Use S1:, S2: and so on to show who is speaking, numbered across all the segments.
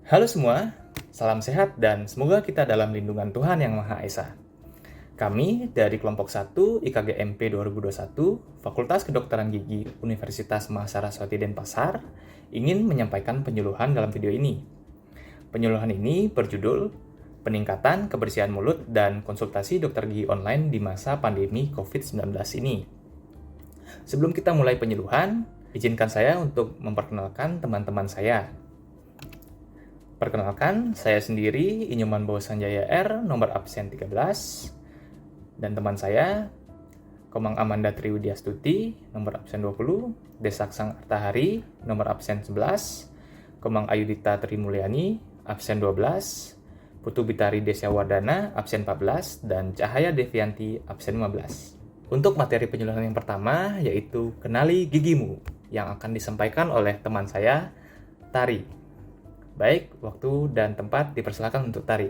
S1: Halo semua, salam sehat dan semoga kita dalam lindungan Tuhan Yang Maha Esa. Kami dari kelompok 1 IKGMP 2021, Fakultas Kedokteran Gigi Universitas Mahasiswa Denpasar, ingin menyampaikan penyuluhan dalam video ini. Penyuluhan ini berjudul Peningkatan Kebersihan Mulut dan Konsultasi Dokter Gigi Online di Masa Pandemi COVID-19 ini. Sebelum kita mulai penyuluhan, izinkan saya untuk memperkenalkan teman-teman saya. Perkenalkan, saya sendiri Inyuman Bowo Sanjaya R, nomor absen 13, dan teman saya Komang Amanda Triwidiastuti, nomor absen 20, Desaksang Artahari, nomor absen 11, Komang Ayudita Trimulyani, absen 12, Putu Bitari Desyawardana, absen 14, dan Cahaya Devianti, absen 15. Untuk materi penyuluhan yang pertama, yaitu Kenali Gigimu, yang akan disampaikan oleh teman saya, Tari. Baik, waktu dan tempat dipersilakan untuk Tari.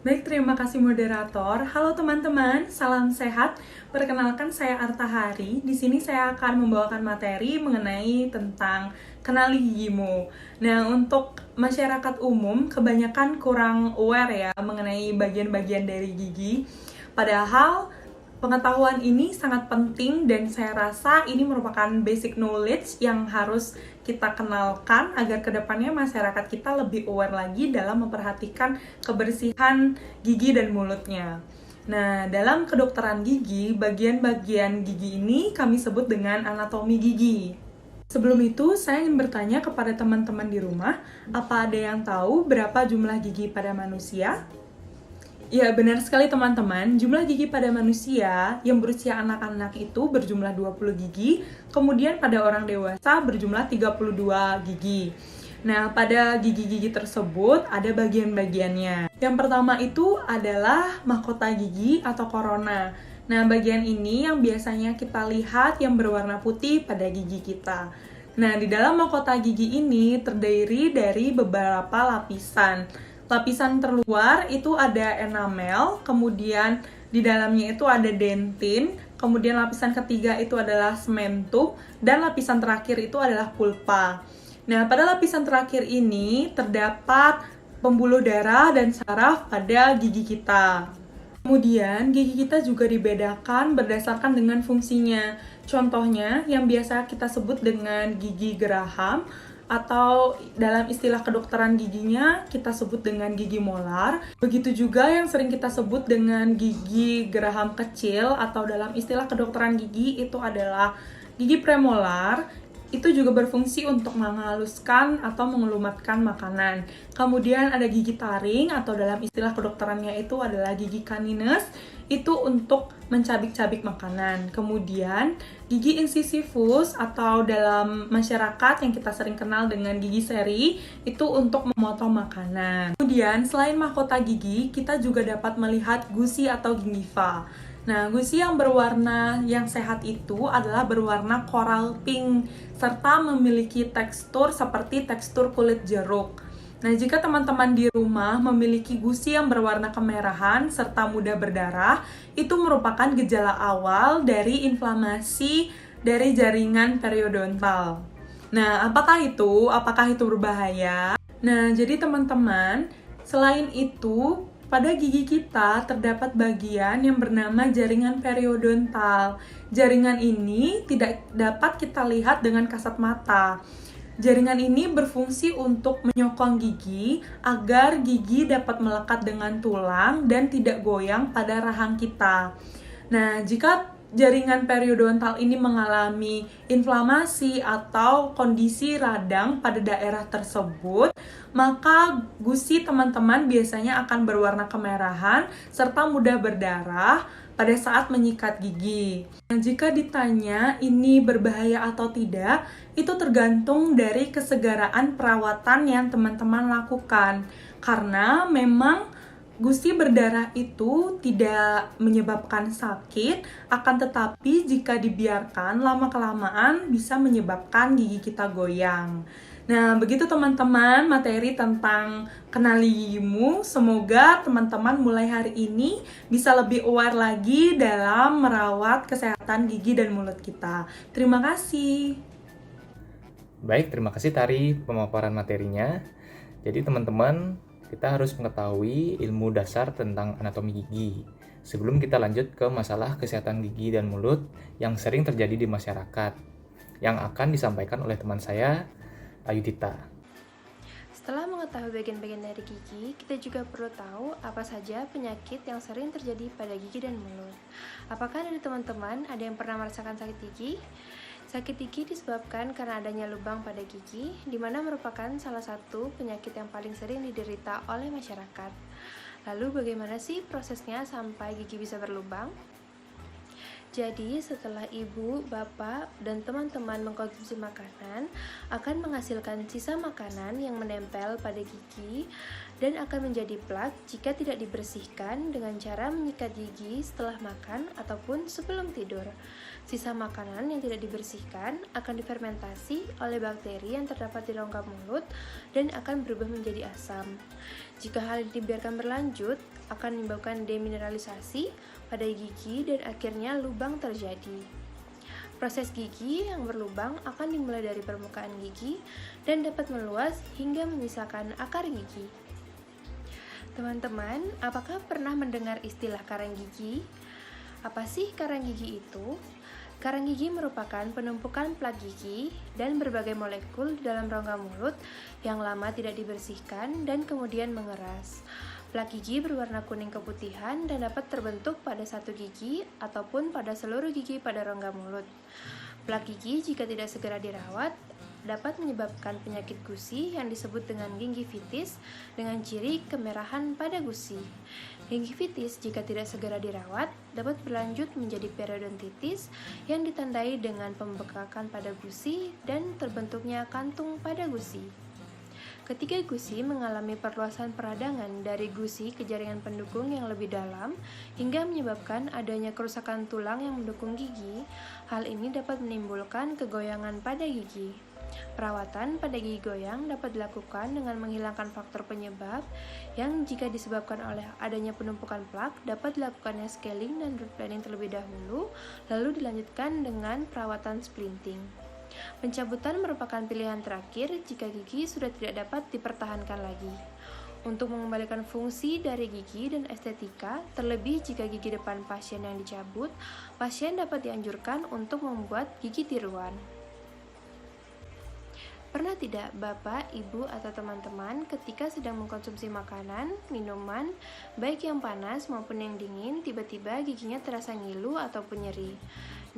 S2: Baik, terima kasih moderator. Halo teman-teman, salam sehat. Perkenalkan saya Artahari. Di sini saya akan membawakan materi mengenai tentang kenali gigimu. Nah, untuk masyarakat umum kebanyakan kurang aware ya mengenai bagian-bagian dari gigi. Padahal pengetahuan ini sangat penting dan saya rasa ini merupakan basic knowledge yang harus kita kenalkan agar kedepannya masyarakat kita lebih aware lagi dalam memperhatikan kebersihan gigi dan mulutnya. Nah, dalam kedokteran gigi, bagian-bagian gigi ini kami sebut dengan anatomi gigi. Sebelum itu, saya ingin bertanya kepada teman-teman di rumah, apa ada yang tahu berapa jumlah gigi pada manusia? Ya, benar sekali teman-teman. Jumlah gigi pada manusia yang berusia anak-anak itu berjumlah 20 gigi, kemudian pada orang dewasa berjumlah 32 gigi. Nah, pada gigi-gigi tersebut ada bagian-bagiannya. Yang pertama itu adalah mahkota gigi atau korona. Nah, bagian ini yang biasanya kita lihat yang berwarna putih pada gigi kita. Nah, di dalam mahkota gigi ini terdiri dari beberapa lapisan. Lapisan terluar itu ada enamel, kemudian di dalamnya itu ada dentin, kemudian lapisan ketiga itu adalah sementum, dan lapisan terakhir itu adalah pulpa. Nah, pada lapisan terakhir ini terdapat pembuluh darah dan saraf pada gigi kita. Kemudian, gigi kita juga dibedakan berdasarkan dengan fungsinya. Contohnya, yang biasa kita sebut dengan gigi geraham, atau dalam istilah kedokteran giginya kita sebut dengan gigi molar. Begitu juga yang sering kita sebut dengan gigi geraham kecil atau dalam istilah kedokteran gigi itu adalah gigi premolar. Itu juga berfungsi untuk menghaluskan atau mengelumatkan makanan. Kemudian ada gigi taring atau dalam istilah kedokterannya itu adalah gigi canines, itu untuk mencabik-cabik makanan. Kemudian gigi incisivus atau dalam masyarakat yang kita sering kenal dengan gigi seri, itu untuk memotong makanan. Kemudian selain mahkota gigi, kita juga dapat melihat gusi atau gingiva. Nah, gusi yang berwarna yang sehat itu adalah berwarna coral pink serta memiliki tekstur seperti tekstur kulit jeruk. Nah, jika teman-teman di rumah memiliki gusi yang berwarna kemerahan serta mudah berdarah, itu merupakan gejala awal dari inflamasi dari jaringan periodontal. Nah, apakah itu? Apakah itu berbahaya? Nah, jadi teman-teman, selain itu, pada gigi kita terdapat bagian yang bernama jaringan periodontal. Jaringan ini tidak dapat kita lihat dengan kasat mata. Jaringan ini berfungsi untuk menyokong gigi agar gigi dapat melekat dengan tulang dan tidak goyang pada rahang kita. Nah, jika jaringan periodontal ini mengalami inflamasi atau kondisi radang pada daerah tersebut, maka gusi teman-teman biasanya akan berwarna kemerahan serta mudah berdarah pada saat menyikat gigi. Nah, jika ditanya ini berbahaya atau tidak, itu tergantung dari kesegaraan perawatan yang teman-teman lakukan. Karena memang gusi berdarah itu tidak menyebabkan sakit, akan tetapi jika dibiarkan lama-kelamaan bisa menyebabkan gigi kita goyang. Nah, begitu teman-teman materi tentang kenali gigimu. Semoga teman-teman mulai hari ini bisa lebih aware lagi dalam merawat kesehatan gigi dan mulut kita. Terima kasih.
S1: Baik, terima kasih Tari pemaparan materinya. Jadi teman-teman, kita harus mengetahui ilmu dasar tentang anatomi gigi sebelum kita lanjut ke masalah kesehatan gigi dan mulut yang sering terjadi di masyarakat, yang akan disampaikan oleh teman saya, Ayudita.
S3: Setelah mengetahui bagian-bagian dari gigi, kita juga perlu tahu apa saja penyakit yang sering terjadi pada gigi dan mulut. Apakah dari teman-teman ada yang pernah merasakan sakit gigi? Sakit gigi disebabkan karena adanya lubang pada gigi, di mana merupakan salah satu penyakit yang paling sering diderita oleh masyarakat. Lalu bagaimana sih prosesnya sampai gigi bisa berlubang? Jadi, setelah ibu, bapak, dan teman-teman mengkonsumsi makanan, akan menghasilkan sisa makanan yang menempel pada gigi dan akan menjadi plak jika tidak dibersihkan dengan cara menyikat gigi setelah makan ataupun sebelum tidur. Sisa makanan yang tidak dibersihkan akan difermentasi oleh bakteri yang terdapat di rongga mulut dan akan berubah menjadi asam. Jika hal ini dibiarkan berlanjut, akan menyebabkan demineralisasi pada gigi dan akhirnya lubang terjadi. Proses gigi yang berlubang akan dimulai dari permukaan gigi dan dapat meluas hingga menyisakan akar gigi. Teman-teman, apakah pernah mendengar istilah karang gigi? Apa sih karang gigi itu? Karang gigi merupakan penumpukan plak gigi dan berbagai molekul di dalam rongga mulut yang lama tidak dibersihkan dan kemudian mengeras. Plak gigi berwarna kuning keputihan dan dapat terbentuk pada satu gigi ataupun pada seluruh gigi pada rongga mulut. Plak gigi jika tidak segera dirawat dapat menyebabkan penyakit gusi yang disebut dengan gingivitis dengan ciri kemerahan pada gusi. Gingivitis jika tidak segera dirawat dapat berlanjut menjadi periodontitis yang ditandai dengan pembekakan pada gusi dan terbentuknya kantung pada gusi. Ketika gusi mengalami perluasan peradangan dari gusi ke jaringan pendukung yang lebih dalam hingga menyebabkan adanya kerusakan tulang yang mendukung gigi, hal ini dapat menimbulkan kegoyangan pada gigi. Perawatan pada gigi goyang dapat dilakukan dengan menghilangkan faktor penyebab yang jika disebabkan oleh adanya penumpukan plak dapat dilakukannya scaling dan root planing terlebih dahulu, lalu dilanjutkan dengan perawatan splinting. Pencabutan merupakan pilihan terakhir jika gigi sudah tidak dapat dipertahankan lagi. Untuk mengembalikan fungsi dari gigi dan estetika, terlebih jika gigi depan pasien yang dicabut, pasien dapat dianjurkan untuk membuat gigi tiruan. Pernah tidak Bapak, Ibu, atau teman-teman ketika sedang mengkonsumsi makanan, minuman, baik yang panas maupun yang dingin, tiba-tiba giginya terasa ngilu ataupun nyeri?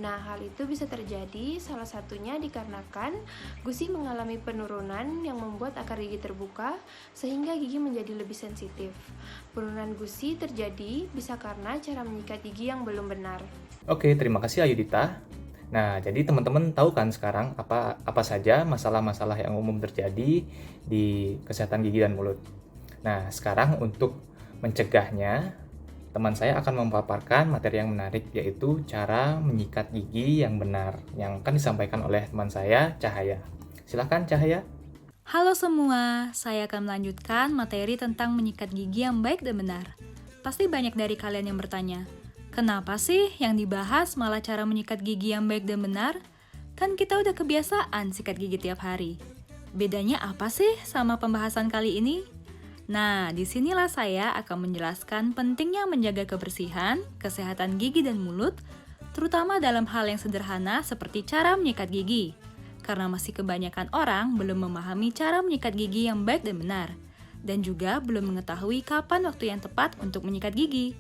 S3: Nah, hal itu bisa terjadi salah satunya dikarenakan gusi mengalami penurunan yang membuat akar gigi terbuka sehingga gigi menjadi lebih sensitif. Penurunan gusi terjadi bisa karena cara menyikat gigi yang belum benar.
S1: Oke, terima kasih Ayudita. Nah, jadi teman-teman tahu kan sekarang apa saja masalah-masalah yang umum terjadi di kesehatan gigi dan mulut. Nah, sekarang untuk mencegahnya, teman saya akan memaparkan materi yang menarik, yaitu cara menyikat gigi yang benar, yang akan disampaikan oleh teman saya, Cahaya. Silahkan, Cahaya.
S4: Halo semua, saya akan melanjutkan materi tentang menyikat gigi yang baik dan benar. Pasti banyak dari kalian yang bertanya, kenapa sih yang dibahas malah cara menyikat gigi yang baik dan benar? Kan kita udah kebiasaan sikat gigi tiap hari. Bedanya apa sih sama pembahasan kali ini? Nah, disinilah saya akan menjelaskan pentingnya menjaga kebersihan, kesehatan gigi dan mulut, terutama dalam hal yang sederhana seperti cara menyikat gigi. Karena masih kebanyakan orang belum memahami cara menyikat gigi yang baik dan benar, dan juga belum mengetahui kapan waktu yang tepat untuk menyikat gigi.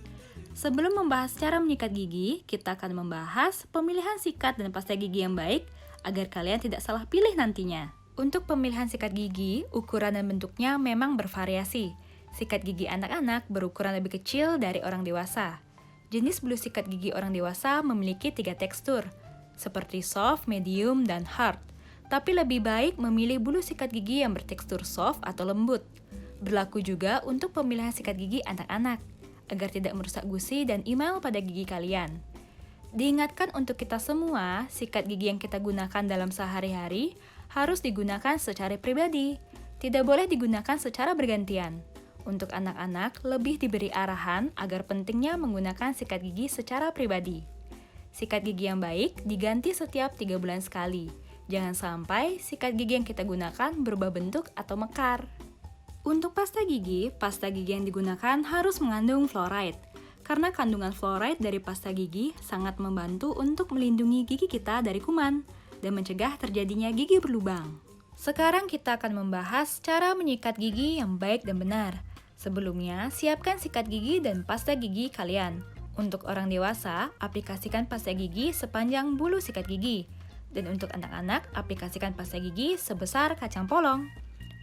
S4: Sebelum membahas cara menyikat gigi, kita akan membahas pemilihan sikat dan pasta gigi yang baik agar kalian tidak salah pilih nantinya. Untuk pemilihan sikat gigi, ukuran dan bentuknya memang bervariasi. Sikat gigi anak-anak berukuran lebih kecil dari orang dewasa. Jenis bulu sikat gigi orang dewasa memiliki 3 tekstur, seperti soft, medium, dan hard. Tapi lebih baik memilih bulu sikat gigi yang bertekstur soft atau lembut. Berlaku juga untuk pemilihan sikat gigi anak-anak, agar tidak merusak gusi dan enamel pada gigi kalian. Diingatkan untuk kita semua, sikat gigi yang kita gunakan dalam sehari-hari harus digunakan secara pribadi, tidak boleh digunakan secara bergantian. Untuk anak-anak, lebih diberi arahan agar pentingnya menggunakan sikat gigi secara pribadi. Sikat gigi yang baik diganti setiap 3 bulan sekali. Jangan sampai sikat gigi yang kita gunakan berubah bentuk atau mekar. Untuk pasta gigi yang digunakan harus mengandung fluoride. Karena kandungan fluoride dari pasta gigi sangat membantu untuk melindungi gigi kita dari kuman dan mencegah terjadinya gigi berlubang. Sekarang kita akan membahas cara menyikat gigi yang baik dan benar. Sebelumnya, siapkan sikat gigi dan pasta gigi kalian. Untuk orang dewasa, aplikasikan pasta gigi sepanjang bulu sikat gigi. Dan untuk anak-anak, aplikasikan pasta gigi sebesar kacang polong.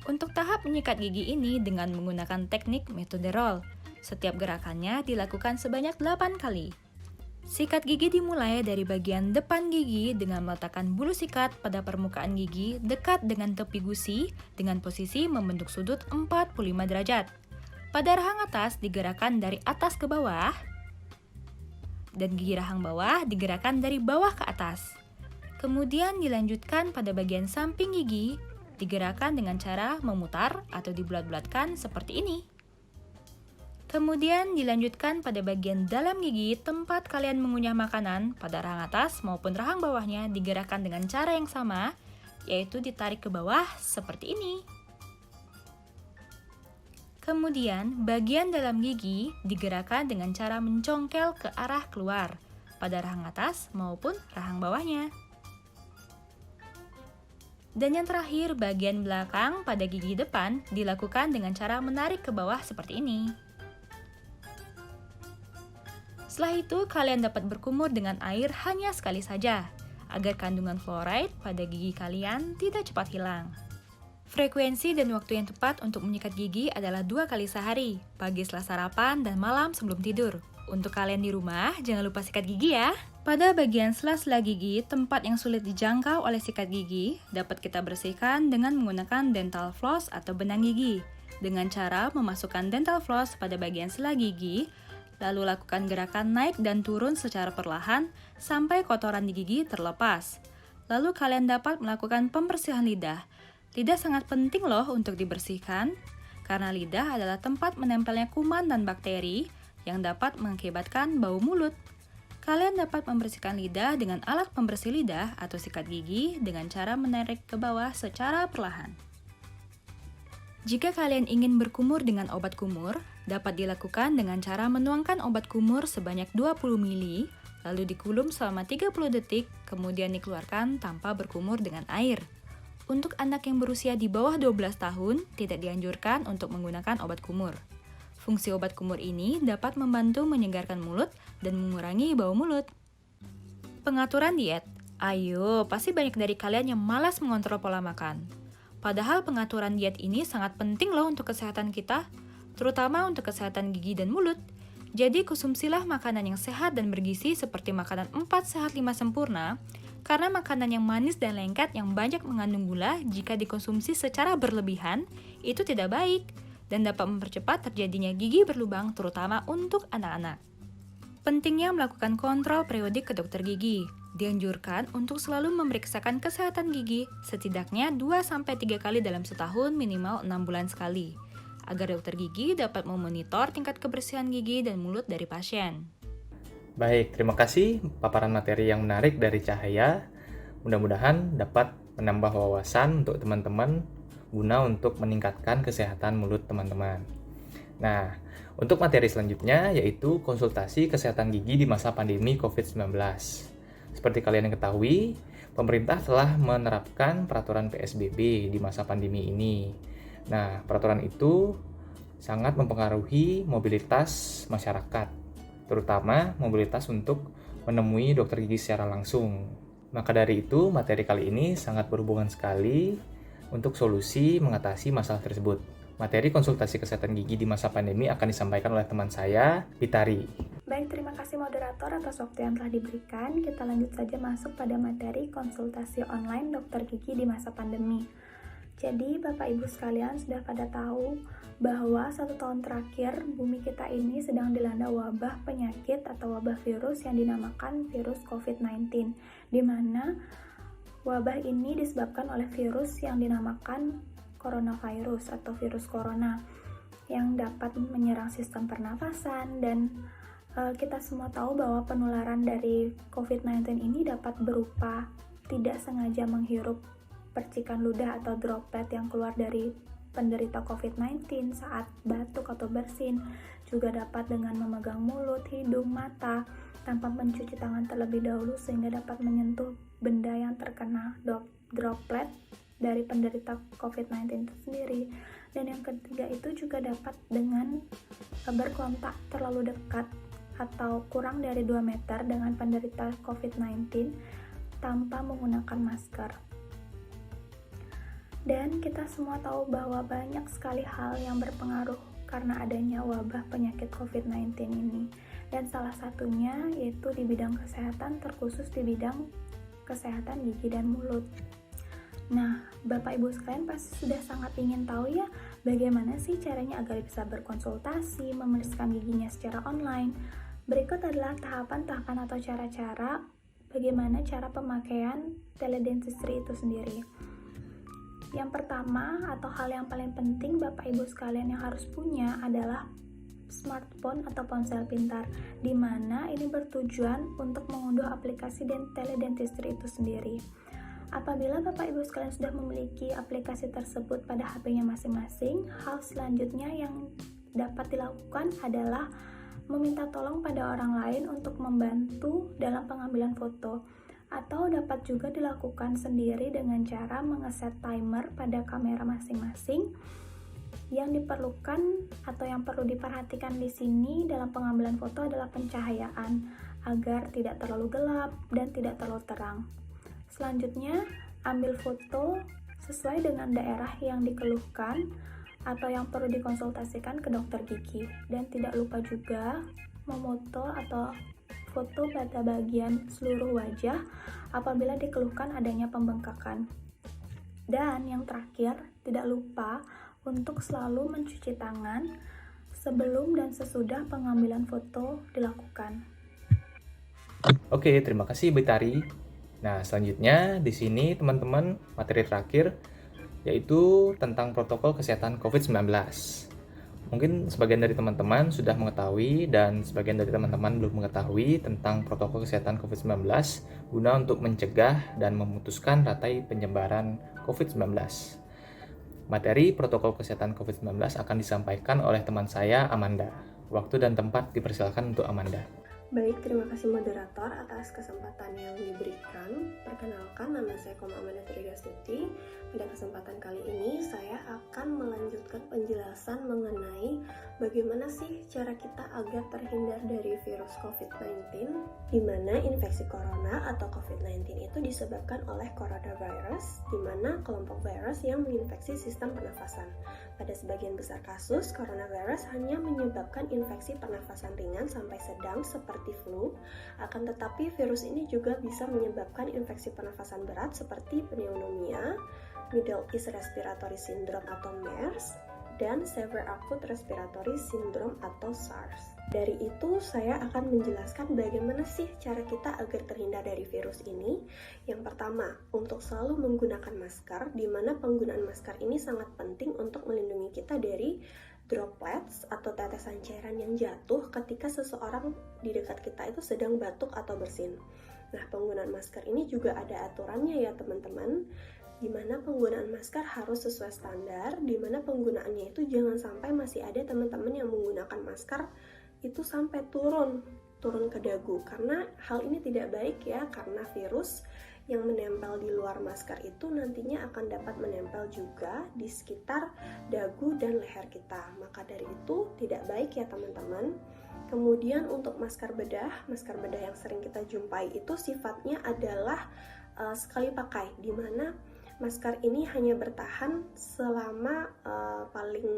S4: Untuk tahap menyikat gigi ini dengan menggunakan teknik metode roll. Setiap gerakannya dilakukan sebanyak 8 kali. Sikat gigi dimulai dari bagian depan gigi dengan meletakkan bulu sikat pada permukaan gigi dekat dengan tepi gusi dengan posisi membentuk sudut 45 derajat. Pada rahang atas digerakkan dari atas ke bawah dan gigi rahang bawah digerakkan dari bawah ke atas. Kemudian dilanjutkan pada bagian samping gigi, digerakkan dengan cara memutar atau dibulat-bulatkan seperti ini. Kemudian dilanjutkan pada bagian dalam gigi tempat kalian mengunyah makanan pada rahang atas maupun rahang bawahnya digerakkan dengan cara yang sama, yaitu ditarik ke bawah seperti ini. Kemudian bagian dalam gigi digerakkan dengan cara mencongkel ke arah keluar pada rahang atas maupun rahang bawahnya. Dan yang terakhir, bagian belakang pada gigi depan dilakukan dengan cara menarik ke bawah seperti ini. Setelah itu, kalian dapat berkumur dengan air hanya sekali saja, agar kandungan fluoride pada gigi kalian tidak cepat hilang. Frekuensi dan waktu yang tepat untuk menyikat gigi adalah 2 kali sehari, pagi setelah sarapan dan malam sebelum tidur. Untuk kalian di rumah, jangan lupa sikat gigi ya. Pada bagian sela-sela gigi, tempat yang sulit dijangkau oleh sikat gigi, dapat kita bersihkan dengan menggunakan dental floss atau benang gigi. Dengan cara memasukkan dental floss pada bagian sela gigi, lalu lakukan gerakan naik dan turun secara perlahan sampai kotoran di gigi terlepas. Lalu kalian dapat melakukan pembersihan lidah. Lidah sangat penting loh untuk dibersihkan, karena lidah adalah tempat menempelnya kuman dan bakteri yang dapat mengakibatkan bau mulut. Kalian dapat membersihkan lidah dengan alat pembersih lidah atau sikat gigi dengan cara menarik ke bawah secara perlahan. Jika kalian ingin berkumur dengan obat kumur, dapat dilakukan dengan cara menuangkan obat kumur sebanyak 20 ml, lalu dikulum selama 30 detik, kemudian dikeluarkan tanpa berkumur dengan air. Untuk anak yang berusia di bawah 12 tahun, tidak dianjurkan untuk menggunakan obat kumur. Fungsi obat kumur ini dapat membantu menyegarkan mulut dan mengurangi bau mulut. Pengaturan diet. Ayo, pasti banyak dari kalian yang malas mengontrol pola makan. Padahal pengaturan diet ini sangat penting loh untuk kesehatan kita, terutama untuk kesehatan gigi dan mulut. Jadi konsumsilah makanan yang sehat dan bergizi seperti makanan 4 sehat 5 sempurna, karena makanan yang manis dan lengket yang banyak mengandung gula jika dikonsumsi secara berlebihan, itu tidak baik dan dapat mempercepat terjadinya gigi berlubang terutama untuk anak-anak. Pentingnya melakukan kontrol periodik ke dokter gigi. Dianjurkan untuk selalu memeriksakan kesehatan gigi setidaknya 2-3 kali dalam setahun minimal 6 bulan sekali, agar dokter gigi dapat memonitor tingkat kebersihan gigi dan mulut dari pasien.
S1: Baik, terima kasih paparan materi yang menarik dari Cahaya. Mudah-mudahan dapat menambah wawasan untuk teman-teman guna untuk meningkatkan kesehatan mulut teman-teman. Nah, untuk materi selanjutnya yaitu konsultasi kesehatan gigi di masa pandemi COVID-19. Seperti kalian yang ketahui, pemerintah telah menerapkan peraturan PSBB di masa pandemi ini. Nah, peraturan itu sangat mempengaruhi mobilitas masyarakat, terutama mobilitas untuk menemui dokter gigi secara langsung. Maka dari itu, materi kali ini sangat berhubungan sekali untuk solusi mengatasi masalah tersebut. Materi konsultasi kesehatan gigi di masa pandemi akan disampaikan oleh teman saya, Pitari.
S5: Baik, terima kasih moderator atas waktu yang telah diberikan. Kita lanjut saja masuk pada materi konsultasi online dokter gigi di masa pandemi. Jadi, Bapak Ibu sekalian sudah pada tahu bahwa 1 tahun terakhir bumi kita ini sedang dilanda wabah penyakit atau wabah virus yang dinamakan virus COVID-19, di mana wabah ini disebabkan oleh virus yang dinamakan coronavirus atau virus corona yang dapat menyerang sistem pernafasan, dan kita semua tahu bahwa penularan dari COVID-19 ini dapat berupa tidak sengaja menghirup percikan ludah atau droplet yang keluar dari penderita COVID-19 saat batuk atau bersin, juga dapat dengan memegang mulut, hidung, mata, tanpa mencuci tangan terlebih dahulu sehingga dapat menyentuh benda yang terkena droplet dari penderita COVID-19 itu sendiri. Dan yang ketiga itu juga dapat dengan berkontak terlalu dekat atau kurang dari 2 meter dengan penderita COVID-19 tanpa menggunakan masker. Dan kita semua tahu bahwa banyak sekali hal yang berpengaruh karena adanya wabah penyakit COVID-19 ini. Dan salah satunya yaitu di bidang kesehatan, terkhusus di bidang kesehatan gigi dan mulut. Nah, Bapak Ibu sekalian pasti sudah sangat ingin tahu ya, bagaimana sih caranya agar bisa berkonsultasi, memeriksakan giginya secara online. Berikut adalah tahapan-tahapan atau cara-cara bagaimana cara pemakaian teledentistry itu sendiri. Yang pertama atau hal yang paling penting Bapak Ibu sekalian yang harus punya adalah smartphone atau ponsel pintar, di mana ini bertujuan untuk mengunduh aplikasi teledentistry itu sendiri. Apabila Bapak Ibu sekalian sudah memiliki aplikasi tersebut pada HP-nya masing-masing, hal selanjutnya yang dapat dilakukan adalah meminta tolong pada orang lain untuk membantu dalam pengambilan foto, atau dapat juga dilakukan sendiri dengan cara mengeset timer pada kamera masing-masing. Yang diperlukan atau yang perlu diperhatikan di sini dalam pengambilan foto adalah pencahayaan agar tidak terlalu gelap dan tidak terlalu terang. Selanjutnya, ambil foto sesuai dengan daerah yang dikeluhkan atau yang perlu dikonsultasikan ke dokter gigi, dan tidak lupa juga memoto atau foto pada bagian seluruh wajah apabila dikeluhkan adanya pembengkakan. Dan yang terakhir, tidak lupa untuk selalu mencuci tangan sebelum dan sesudah pengambilan foto dilakukan.
S1: Oke, terima kasih Ibu Tari. Nah, selanjutnya di sini teman-teman materi terakhir yaitu tentang protokol kesehatan COVID-19. Mungkin sebagian dari teman-teman sudah mengetahui dan sebagian dari teman-teman belum mengetahui tentang protokol kesehatan COVID-19 guna untuk mencegah dan memutuskan rantai penyebaran COVID-19. Materi protokol kesehatan COVID-19 akan disampaikan oleh teman saya, Amanda. Waktu dan tempat dipersilakan untuk Amanda.
S6: Baik, terima kasih moderator atas kesempatan yang diberikan. Perkenalkan, nama saya Amanda Trigastuti. Pada kesempatan kali ini, saya akan melanjutkan penjelasan mengenai bagaimana sih cara kita agar terhindar dari virus COVID-19, di mana infeksi corona atau COVID-19 itu disebabkan oleh coronavirus, di mana kelompok virus yang menginfeksi sistem pernafasan. Pada sebagian besar kasus, coronavirus hanya menyebabkan infeksi pernafasan ringan sampai sedang seperti flu, akan tetapi virus ini juga bisa menyebabkan infeksi pernafasan berat seperti pneumonia, Middle East Respiratory Syndrome atau MERS, dan Severe Acute Respiratory Syndrome atau SARS. Dari itu, saya akan menjelaskan bagaimana sih cara kita agar terhindar dari virus ini. Yang pertama, untuk selalu menggunakan masker, di mana penggunaan masker ini sangat penting untuk melindungi kita dari droplets atau tetesan cairan yang jatuh ketika seseorang di dekat kita itu sedang batuk atau bersin. Nah, penggunaan masker ini juga ada aturannya ya teman-teman, di mana penggunaan masker harus sesuai standar, di mana penggunaannya itu jangan sampai masih ada teman-teman yang menggunakan masker itu sampai turun ke dagu, karena hal ini tidak baik ya, karena virus yang menempel di luar masker itu nantinya akan dapat menempel juga di sekitar dagu dan leher kita. Maka dari itu tidak baik ya teman-teman. Kemudian untuk masker bedah yang sering kita jumpai itu sifatnya adalah sekali pakai, di mana masker ini hanya bertahan selama paling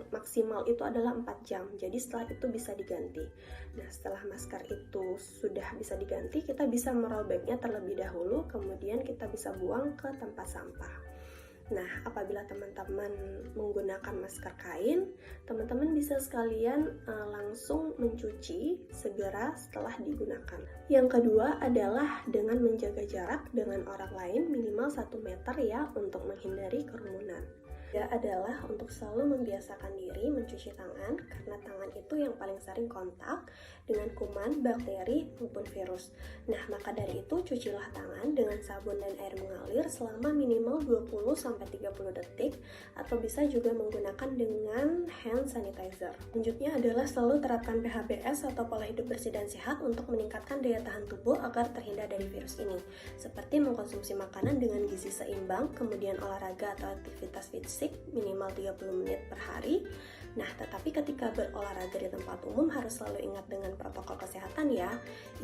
S6: maksimal itu adalah 4 jam. Jadi setelah itu bisa diganti. Nah, setelah masker itu sudah bisa diganti, kita bisa merobeknya terlebih dahulu, kemudian kita bisa buang ke tempat sampah. Nah, apabila teman-teman menggunakan masker kain, teman-teman bisa sekalian langsung mencuci segera setelah digunakan. Yang kedua adalah dengan menjaga jarak dengan orang lain minimal 1 meter ya, untuk menghindari kerumunan. Adalah untuk selalu membiasakan diri mencuci tangan karena tangan itu yang paling sering kontak dengan kuman, bakteri, maupun virus. Nah, maka dari itu cucilah tangan dengan sabun dan air mengalir selama minimal 20-30 detik atau bisa juga menggunakan dengan hand sanitizer. Selanjutnya adalah selalu terapkan PHBS atau pola hidup bersih dan sehat untuk meningkatkan daya tahan tubuh agar terhindar dari virus ini, seperti mengkonsumsi makanan dengan gizi seimbang, kemudian olahraga atau aktivitas fisik minimal 30 menit per hari. Nah, tetapi ketika berolahraga di tempat umum harus selalu ingat dengan protokol kesehatan ya.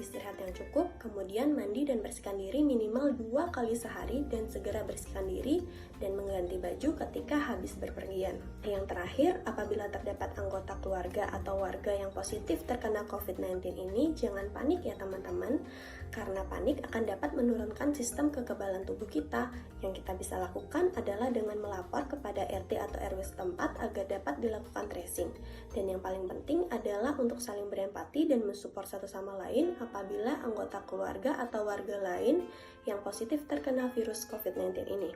S6: Istirahat yang cukup, kemudian mandi dan bersihkan diri minimal 2 kali sehari dan segera bersihkan diri dan mengganti baju ketika habis berpergian. Yang terakhir, apabila terdapat anggota keluarga atau warga yang positif terkena COVID-19 ini, jangan panik ya teman-teman, karena panik akan dapat menurunkan sistem kekebalan tubuh kita. Yang kita bisa lakukan adalah dengan melapor kepada RT atau RW setempat agar dapat dilakukan tracing. Dan yang paling penting adalah untuk saling berempati dan mensupport satu sama lain apabila anggota keluarga atau warga lain yang positif terkena virus COVID-19 ini.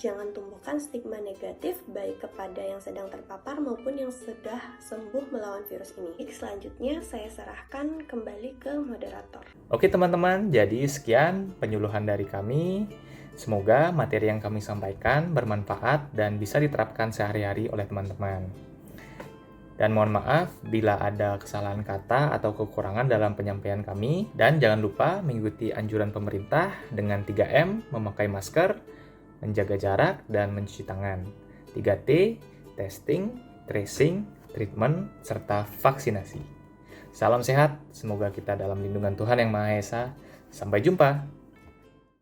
S6: Jangan tumbuhkan stigma negatif baik kepada yang sedang terpapar maupun yang sudah sembuh melawan virus ini. Selanjutnya saya serahkan kembali ke moderator.
S1: Oke teman-teman, jadi sekian penyuluhan dari kami. Semoga materi yang kami sampaikan bermanfaat dan bisa diterapkan sehari-hari oleh teman-teman. Dan mohon maaf bila ada kesalahan kata atau kekurangan dalam penyampaian kami. Dan jangan lupa mengikuti anjuran pemerintah dengan 3M, memakai masker, menjaga jarak, dan mencuci tangan. 3T, testing, tracing, treatment, serta vaksinasi. Salam sehat, semoga kita dalam lindungan Tuhan Yang Maha Esa. Sampai jumpa.